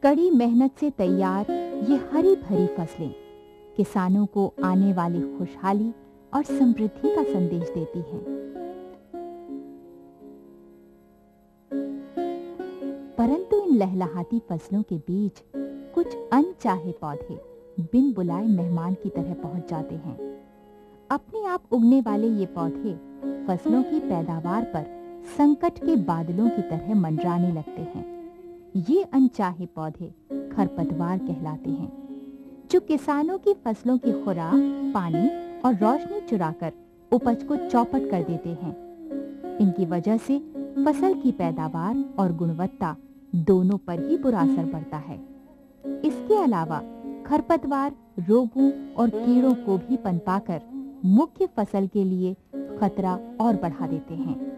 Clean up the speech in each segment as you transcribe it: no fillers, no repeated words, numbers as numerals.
कड़ी मेहनत से तैयार ये हरी भरी फसलें किसानों को आने वाली खुशहाली और समृद्धि का संदेश देती हैं। परंतु इन लहलहाती फसलों के बीच कुछ अनचाहे पौधे बिन बुलाए मेहमान की तरह पहुंच जाते हैं। अपने आप उगने वाले ये पौधे फसलों की पैदावार पर संकट के बादलों की तरह मंडराने लगते हैं। ये अनचाहे पौधे खरपतवार कहलाते हैं, जो किसानों की फसलों की खुराक, पानी और रोशनी चुराकर उपज को चौपट कर देते हैं। इनकी वजह से फसल की पैदावार और गुणवत्ता दोनों पर ही बुरा असर पड़ता है। इसके अलावा खरपतवार रोगों और कीड़ों को भी पनपाकर मुख्य फसल के लिए खतरा और बढ़ा देते हैं।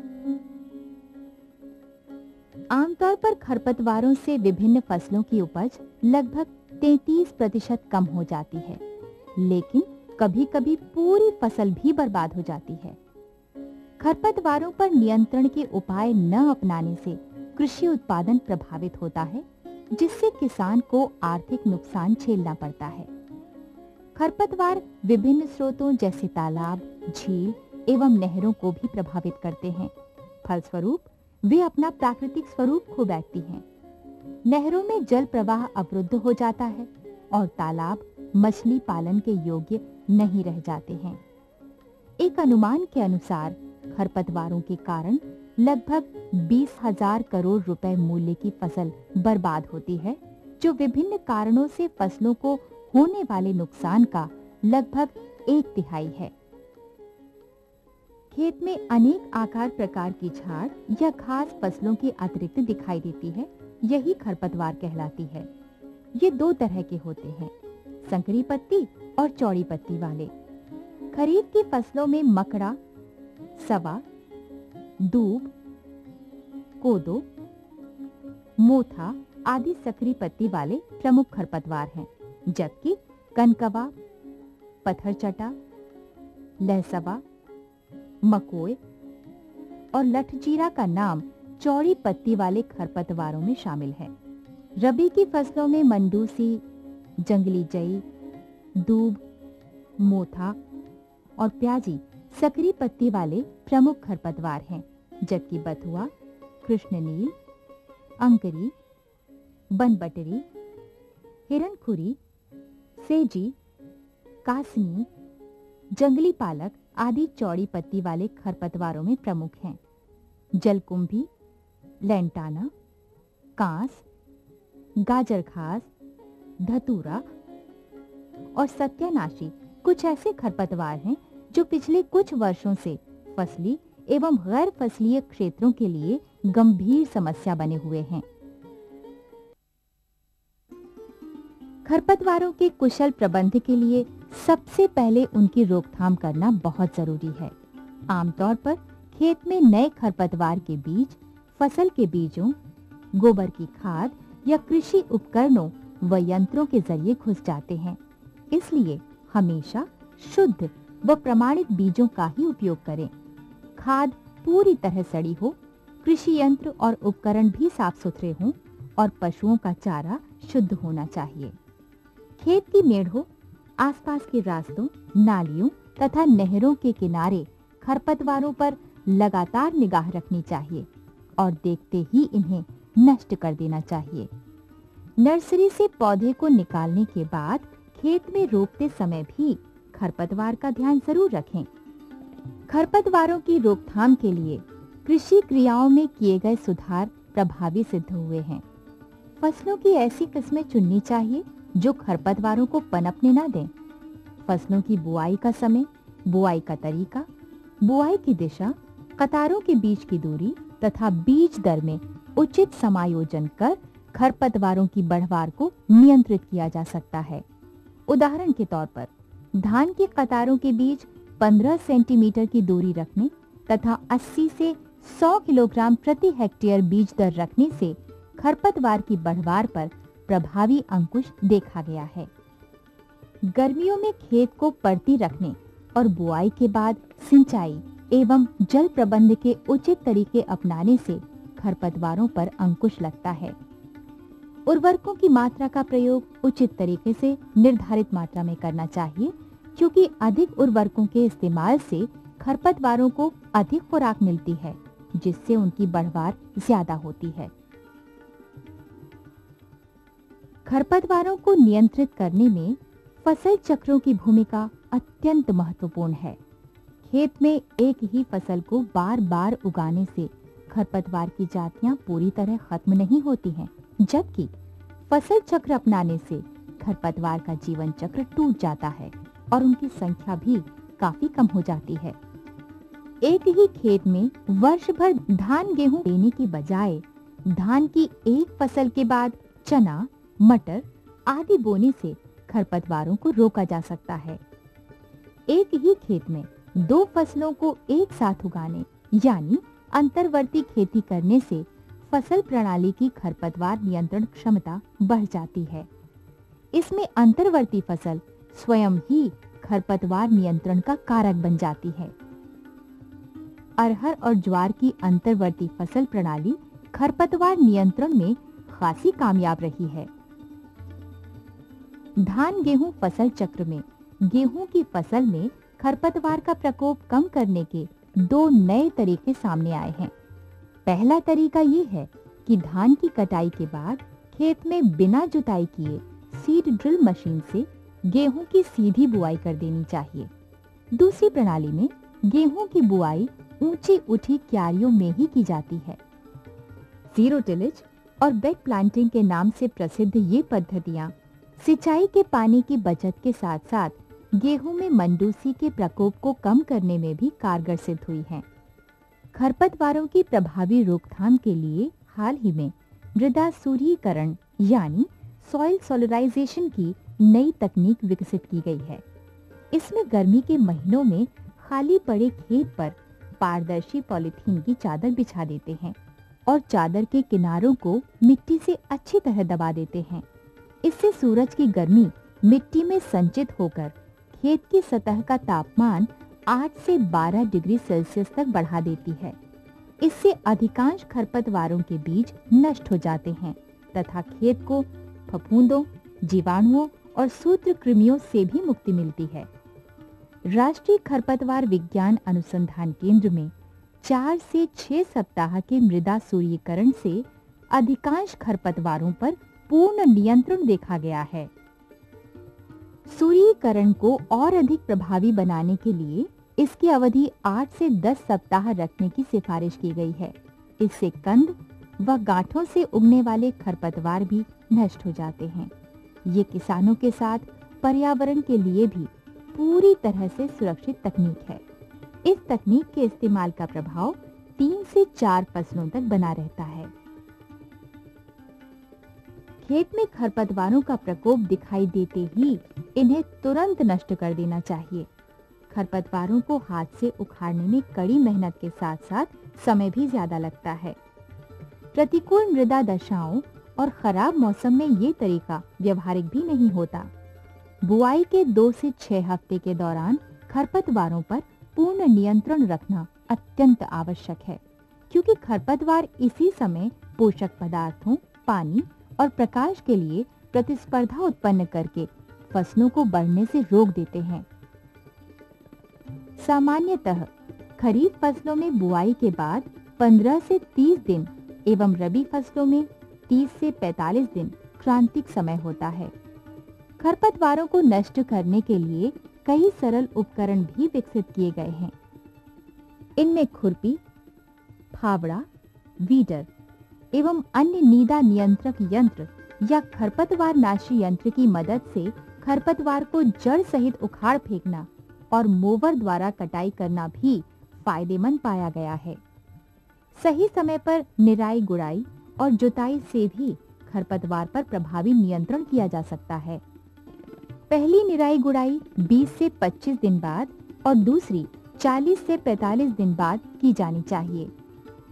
आमतौर पर खरपतवारों से विभिन्न फसलों की उपज लगभग 33% कम हो जाती है, लेकिन कभी-कभी पूरी फसल भी बर्बाद हो जाती है। खरपतवारों पर नियंत्रण के उपाय न अपनाने से कृषि उत्पादन प्रभावित होता है, जिससे किसान को आर्थिक नुकसान झेलना पड़ता है। खरपतवार विभिन्न स्रोतों जैसे तालाब, झील एवं नहरों को भी प्रभावित करते हैं। फलस्वरूप वे अपना प्राकृतिक स्वरूप खो बैठती हैं। नहरों में जल प्रवाह अवरुद्ध हो जाता है और तालाब मछली पालन के योग्य नहीं रह जाते हैं। एक अनुमान के अनुसार खरपतवारों के कारण लगभग 20,000 करोड़ रुपए मूल्य की फसल बर्बाद होती है, जो विभिन्न कारणों से फसलों को होने वाले नुकसान का लगभग 1/3 है। खेत में अनेक आकार प्रकार की झाड़ या घास फसलों के अतिरिक्त दिखाई देती है, यही खरपतवार कहलाती है। ये 2 तरह के होते हैं, संकरी पत्ती और चौड़ी पत्ती वाले। खरीफ की फसलों में मकड़ा, सवा, दूब, कोदो, मोथा आदि सकरी पत्ती वाले प्रमुख खरपतवार हैं, जबकि कनकवा, पत्थरचटा, लहसवा, मकोय और लठजीरा का नाम चौड़ी पत्ती वाले खरपतवारों में शामिल है। रबी की फसलों में मंडूसी, जंगली जई, दूब, मोथा और प्याजी सकरी पत्ती वाले प्रमुख खरपतवार हैं, जबकि बथुआ, कृष्णनील, अंकरी, बनबटरी, हिरनखुरी, सेजी, कासनी, जंगली पालक आदि चौड़ी पत्ती वाले खरपतवारों में प्रमुख हैं। जलकुंभी, लैंटाना, कांस, गाजर घास, धतूरा और सत्यानाशी कुछ ऐसे खरपतवार हैं जो पिछले कुछ वर्षों से फसली एवं गैर फसलीय क्षेत्रों के लिए गंभीर समस्या बने हुए हैं। खरपतवारों के कुशल प्रबंधन के लिए सबसे पहले उनकी रोकथाम करना बहुत जरूरी है। आमतौर पर खेत में नए खरपतवार के बीज, फसल के बीजों, गोबर की खाद या कृषि उपकरणों व यंत्रों के जरिए घुस जाते हैं। इसलिए हमेशा शुद्ध व प्रमाणित बीजों का ही उपयोग करें। खाद पूरी तरह सड़ी हो, कृषि यंत्र और उपकरण भी साफ सुथरे हों और पशुओं का चारा शुद्ध होना चाहिए। खेत की मेढ़ों, आसपास के रास्तों, नालियों तथा नहरों के किनारे खरपतवारों पर लगातार निगाह रखनी चाहिए और देखते ही इन्हें नष्ट कर देना चाहिए। नर्सरी से पौधे को निकालने के बाद खेत में रोपते समय भी खरपतवार का ध्यान जरूर रखें। खरपतवारों की रोकथाम के लिए कृषि क्रियाओं में किए गए सुधार प्रभावी सिद्ध हुए हैं। फसलों की ऐसी किस्में चुननी चाहिए जो खरपतवारों को पनपने न दें। फसलों की बुआई का समय, बुआई का तरीका, बुआई की दिशा, कतारों के बीच की दूरी तथा बीज दर में उचित समायोजन कर खरपतवारों की बढ़वार को नियंत्रित किया जा सकता है। उदाहरण के तौर पर धान की कतारों के बीच 15 सेंटीमीटर की दूरी रखने तथा 80 से 100 किलोग्राम प्रति हेक्टेयर बीज दर रखने से खरपतवार की बढ़वार पर प्रभावी अंकुश देखा गया है। गर्मियों में खेत को परती रखने और बुआई के बाद सिंचाई एवं जल प्रबंध के उचित तरीके अपनाने से खरपतवारों पर अंकुश लगता है। उर्वरकों की मात्रा का प्रयोग उचित तरीके से निर्धारित मात्रा में करना चाहिए, क्योंकि अधिक उर्वरकों के इस्तेमाल से खरपतवारों को अधिक खुराक मिलती है, जिससे उनकी बढ़वार ज्यादा होती है। खरपतवारों को नियंत्रित करने में फसल चक्रों की भूमिका अत्यंत महत्वपूर्ण है। खेत में एक ही फसल को बार बार उगाने से खरपतवार की जातियां पूरी तरह खत्म नहीं होती हैं, जबकि फसल चक्र अपनाने से खरपतवार का जीवन चक्र टूट जाता है और उनकी संख्या भी काफी कम हो जाती है। एक ही खेत में वर्ष भर धान गेहूं लेने की बजाय धान की एक फसल के बाद चना, मटर आदि बोने से खरपतवारों को रोका जा सकता है। एक ही खेत में दो फसलों को एक साथ उगाने यानी अंतर्वर्ती खेती करने से फसल प्रणाली की खरपतवार नियंत्रण क्षमता बढ़ जाती है। इसमें अंतर्वर्ती फसल स्वयं ही खरपतवार नियंत्रण का कारक बन जाती है। अरहर और ज्वार की अंतर्वर्ती फसल प्रणाली खरपतवार नियंत्रण में खासी कामयाब रही है। धान गेहूं फसल चक्र में गेहूं की फसल में खरपतवार का प्रकोप कम करने के दो नए तरीके सामने आए हैं। पहला तरीका ये है कि धान की कटाई के बाद खेत में बिना जुताई किए सीड ड्रिल मशीन से गेहूं की सीधी बुआई कर देनी चाहिए। दूसरी प्रणाली में गेहूं की बुआई ऊंची उठी क्यारियों में ही की जाती है। जीरो टिलेज और बेड प्लांटिंग के नाम से प्रसिद्ध ये पद्धतियां सिंचाई के पानी की बचत के साथ साथ गेहूं में मंडूसी के प्रकोप को कम करने में भी कारगर सिद्ध हुई हैं। खरपतवारों की प्रभावी रोकथाम के लिए हाल ही में मृदा सूर्यीकरण यानी सॉइल सोलराइजेशन की नई तकनीक विकसित की गई है। इसमें गर्मी के महीनों में खाली पड़े खेत पर पारदर्शी पॉलीथीन की चादर बिछा देते हैं और चादर के किनारों को मिट्टी से अच्छी तरह दबा देते हैं। इससे सूरज की गर्मी मिट्टी में संचित होकर खेत की सतह का तापमान 8 से 12 डिग्री सेल्सियस तक बढ़ा देती है। इससे अधिकांश खरपतवारों के बीज नष्ट हो जाते हैं तथा खेत को फफूंदों, जीवाणुओं और सूत्रकृमियों से भी मुक्ति मिलती है। राष्ट्रीय खरपतवार विज्ञान अनुसंधान केंद्र में 4 से 6 सप्ताह के मृदा सूर्यीकरण से अधिकांश खरपतवारों पर पूर्ण नियंत्रण देखा गया है। सूर्यीकरण को और अधिक प्रभावी बनाने के लिए इसकी अवधि 8 से 10 सप्ताह रखने की सिफारिश की गई है। इससे कंद व गांठों से उगने वाले खरपतवार भी नष्ट हो जाते हैं। ये किसानों के साथ पर्यावरण के लिए भी पूरी तरह से सुरक्षित तकनीक है। इस तकनीक के इस्तेमाल का प्रभाव 3 से 4 फसलों तक बना रहता है। खेत में खरपतवारों का प्रकोप दिखाई देते ही इन्हें तुरंत नष्ट कर देना चाहिए। खरपतवारों को हाथ से उखाड़ने में कड़ी मेहनत के साथ साथ समय भी ज्यादा लगता है। प्रतिकूल मृदा दशाओं और खराब मौसम में ये तरीका व्यवहारिक भी नहीं होता। बुआई के 2 से 6 हफ्ते के दौरान खरपतवारों पर पूर्ण नियंत्रण रखना अत्यंत आवश्यक है, क्योंकि खरपतवार इसी समय पोषक पदार्थों, पानी और प्रकाश के लिए प्रतिस्पर्धा उत्पन्न करके फसलों को बढ़ने से रोक देते हैं। सामान्यतः खरीफ फसलों में बुआई के बाद 15 से 30 दिन एवं रबी फसलों में 30 से 45 दिन क्रांतिक समय होता है। खरपतवारों को नष्ट करने के लिए कई सरल उपकरण भी विकसित किए गए हैं। इनमें खुरपी, फावड़ा, वीडर एवं अन्य नीदा नियंत्रक यंत्र या खरपतवार नाशी यंत्र की मदद से खरपतवार को जड़ सहित उखाड़ फेंकना और मोवर द्वारा कटाई करना भी फायदेमंद पाया गया है। सही समय पर निराई गुड़ाई और जुताई से भी खरपतवार पर प्रभावी नियंत्रण किया जा सकता है। पहली निराई गुड़ाई 20 से 25 दिन बाद और दूसरी 40 से 45 दिन बाद की जानी चाहिए।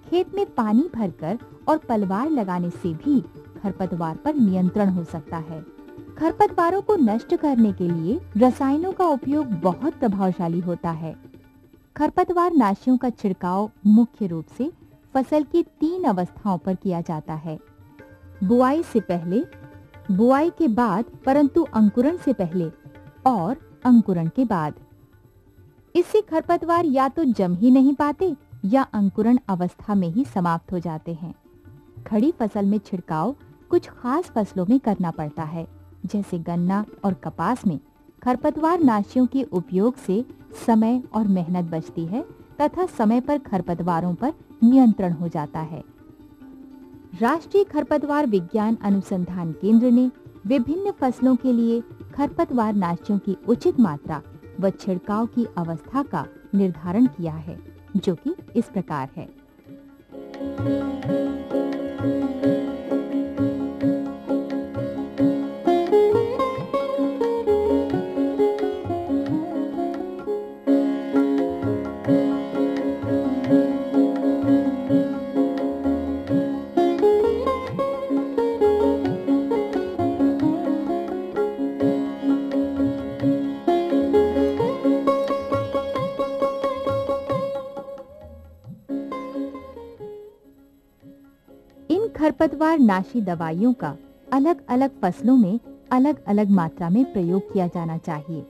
खेत में पानी भरकर और पलवार लगाने से भी खरपतवार पर नियंत्रण हो सकता है। खरपतवारों को नष्ट करने के लिए रसायनों का उपयोग बहुत प्रभावशाली होता है। खरपतवार नाशियों का छिड़काव मुख्य रूप से फसल की 3 अवस्थाओं पर किया जाता है। बुआई से पहले, बुआई के बाद परंतु अंकुरण से पहले और अंकुरण के बाद। इससे खरपतवार या तो जम ही नहीं पाते या अंकुरण अवस्था में ही समाप्त हो जाते हैं। खड़ी फसल में छिड़काव कुछ खास फसलों में करना पड़ता है, जैसे गन्ना और कपास में खरपतवार नाशियों के उपयोग से समय और मेहनत बचती है तथा समय पर खरपतवारों पर नियंत्रण हो जाता है। राष्ट्रीय खरपतवार विज्ञान अनुसंधान केंद्र ने विभिन्न फसलों के लिए खरपतवार नाशियों की उचित मात्रा व छिड़काव की अवस्था का निर्धारण किया है, जो कि इस प्रकार है। खरपतवार नाशी दवाइयों का अलग अलग फसलों में अलग अलग मात्रा में प्रयोग किया जाना चाहिए।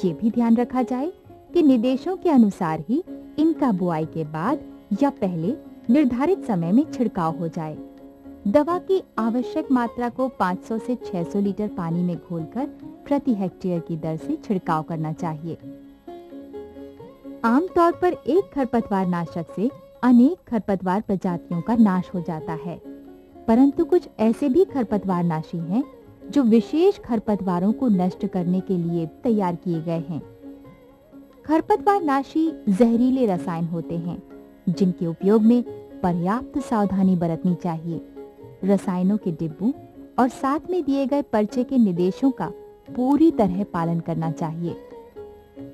ये भी ध्यान रखा जाए कि निर्देशों के अनुसार ही इनका बुआई के बाद या पहले निर्धारित समय में छिड़काव हो जाए। दवा की आवश्यक मात्रा को 500 से 600 लीटर पानी में घोलकर प्रति हेक्टेयर की दर से छिड़काव करना चाहिए। आमतौर पर एक खरपतवार नाशक से अनेक खरपतवार प्रजातियों का नाश हो जाता है, परंतु कुछ ऐसे भी खरपतवार नाशी हैं जो विशेष खरपतवारों को नष्ट करने के लिए तैयार किए गए हैं। खरपतवार नाशी जहरीले रसायन होते हैं, जिनके उपयोग में पर्याप्त सावधानी बरतनी चाहिए। रसायनों के डिब्बों और साथ में दिए गए पर्चे के निर्देशों का पूरी तरह पालन करना चाहिए।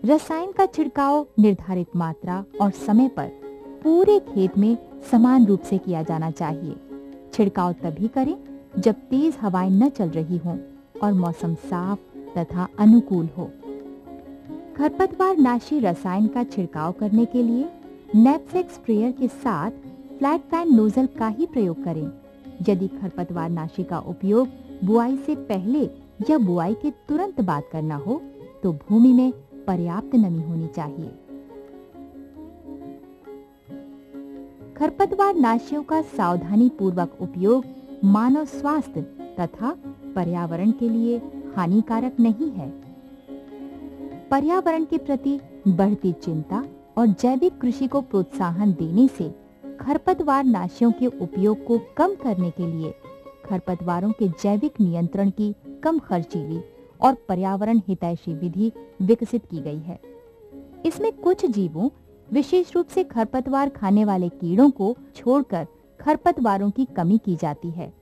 रसायन का छिड़काव निर्धारित मात्रा और समय पर पूरे खेत में समान रूप से किया जाना चाहिए। छिड़काव तभी करें जब तेज हवाएं न चल रही हों और मौसम साफ तथा अनुकूल हो। खरपतवार नाशी रसायन का छिड़काव करने के लिए नैपसेक स्प्रेयर के साथ फ्लैट पैन नोजल का ही प्रयोग करें। यदि खरपतवार नाशी का उपयोग बुआई से पहले या बुआई के तुरंत बाद करना हो तो भूमि में पर्याप्त नमी होनी चाहिए। खरपतवार नाशियों का सावधानी पूर्वक उपयोग मानव स्वास्थ्य तथा पर्यावरण के लिए हानिकारक नहीं है। पर्यावरण के प्रति बढ़ती चिंता और जैविक कृषि को प्रोत्साहन देने से खरपतवार नाशियों के उपयोग को कम करने के लिए खरपतवारों के जैविक नियंत्रण की कम खर्चीली और पर्यावरण हितैषी विधि विकसित की गई है। इसमें कुछ जीवों, विशेष रूप से खरपतवार खाने वाले कीड़ों को छोड़कर खरपतवारों की कमी की जाती है।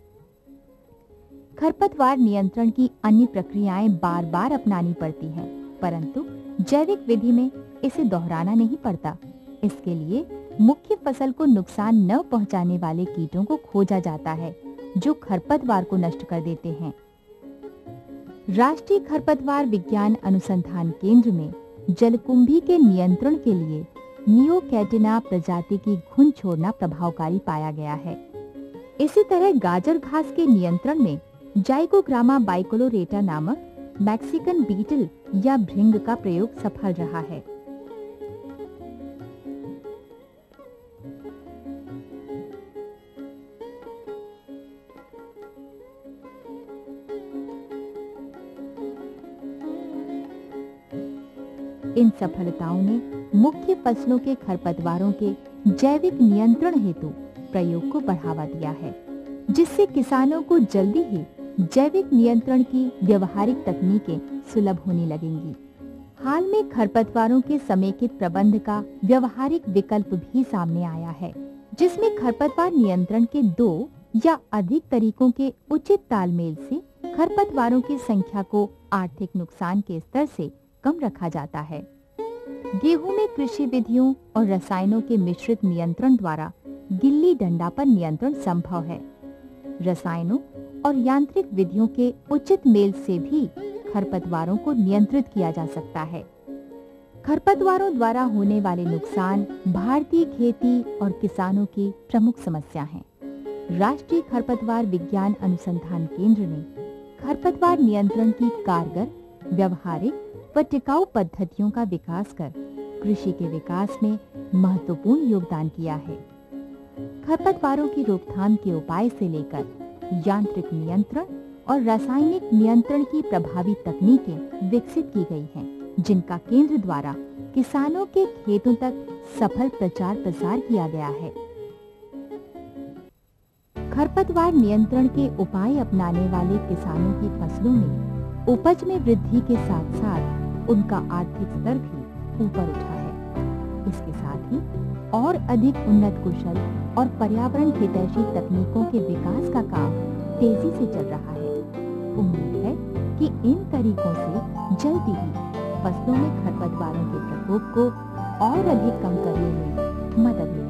खरपतवार नियंत्रण की अन्य प्रक्रियाएं बार बार अपनानी पड़ती हैं, परंतु जैविक विधि में इसे दोहराना नहीं पड़ता। इसके लिए मुख्य फसल को नुकसान न पहुंचाने वाले कीटों को खोजा जाता है, जो खरपतवार को नष्ट कर देते हैं। राष्ट्रीय खरपतवार विज्ञान अनुसंधान केंद्र में जलकुंभी के नियंत्रण के लिए नियोकैटिना प्रजाति की घुन छोड़ना प्रभावकारी पाया गया है। इसी तरह गाजर घास के नियंत्रण में जाइगोग्रामा बाइकोलोरेटा नामक मैक्सिकन बीटल या भृंग का प्रयोग सफल रहा है। इन सफलताओं ने मुख्य फसलों के खरपतवारों के जैविक नियंत्रण हेतु प्रयोग को बढ़ावा दिया है, जिससे किसानों को जल्दी ही जैविक नियंत्रण की व्यवहारिक तकनीकें सुलभ होने लगेंगी। हाल में खरपतवारों के समेकित प्रबंध का व्यवहारिक विकल्प भी सामने आया है, जिसमें खरपतवार नियंत्रण के 2 या अधिक तरीकों के उचित तालमेल से खरपतवारों की संख्या को आर्थिक नुकसान के स्तर से कम रखा जाता है। गेहूं में कृषि विधियों और रसायनों के मिश्रित नियंत्रण द्वारा गिल्ली डंडा पर नियंत्रण संभव है। रसायनों और यांत्रिक विधियों के उचित मेल से भी खरपतवारों को नियंत्रित किया जा सकता है। खरपतवारों द्वारा होने वाले नुकसान भारतीय खेती और किसानों की प्रमुख समस्या हैं। राष्ट्रीय खरपतवार विज्ञान अनुसंधान केंद्र ने खरपतवार नियंत्रण की कारगर, व्यवहारिक व टिकाऊ पद्धतियों का विकास कर कृषि के विकास में महत्वपूर्ण योगदान किया है। खरपतवारों की रोकथाम के उपाय से लेकर यांत्रिक नियंत्रण और रासायनिक नियंत्रण की प्रभावी तकनीकें विकसित की गई हैं, जिनका केंद्र द्वारा किसानों के खेतों तक सफल प्रचार प्रसार किया गया है। खरपतवार नियंत्रण के उपाय अपनाने वाले किसानों की फसलों में उपज में वृद्धि के साथ साथ उनका आर्थिक स्तर भी ऊपर उठा है। इसके साथ ही और अधिक उन्नत कुशल और पर्यावरण हितैषी तकनीकों के विकास का काम तेजी से चल रहा है। उम्मीद है कि इन तरीकों से जल्दी ही फसलों में खरपतवारों के प्रकोप को और अधिक कम करने में मदद मिलेगी।